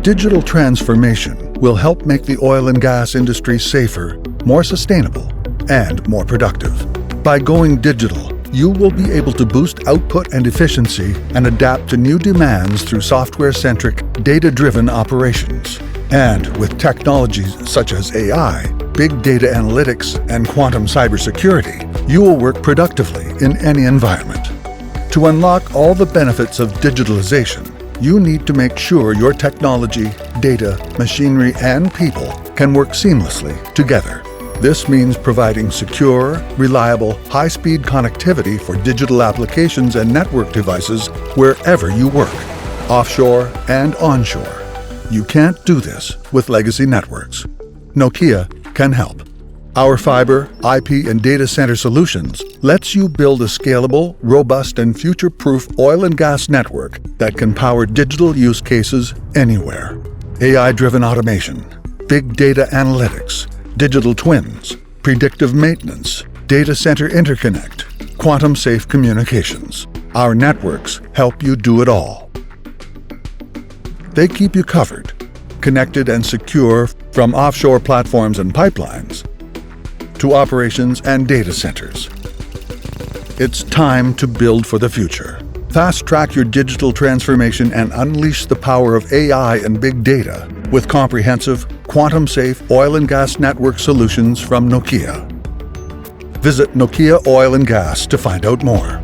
Digital transformation will help make the oil and gas industry safer, more sustainable, and more productive. By going digital, you will be able to boost output and efficiency and adapt to new demands through software-centric, data-driven operations. And with technologies such as AI, big data analytics, and quantum cybersecurity, you will work productively in any environment. To unlock all the benefits of digitalization, you need to make sure your technology, data, machinery, and people can work seamlessly together. This means providing secure, reliable, high-speed connectivity for digital applications and network devices wherever you work, offshore and onshore. You can't do this with legacy networks. Nokia can help. Our fiber, IP, and data center solutions lets you build a scalable, robust, and future-proof oil and gas network that can power digital use cases anywhere. AI-driven automation, big data analytics, digital twins, predictive maintenance, data center interconnect, quantum-safe communications. Our networks help you do it all. They keep you covered, connected and secure from offshore platforms and pipelines to operations and data centers. It's time to build for the future. Fast-track your digital transformation and unleash the power of AI and big data with comprehensive, quantum-safe oil and gas network solutions from Nokia. Visit Nokia Oil and Gas to find out more.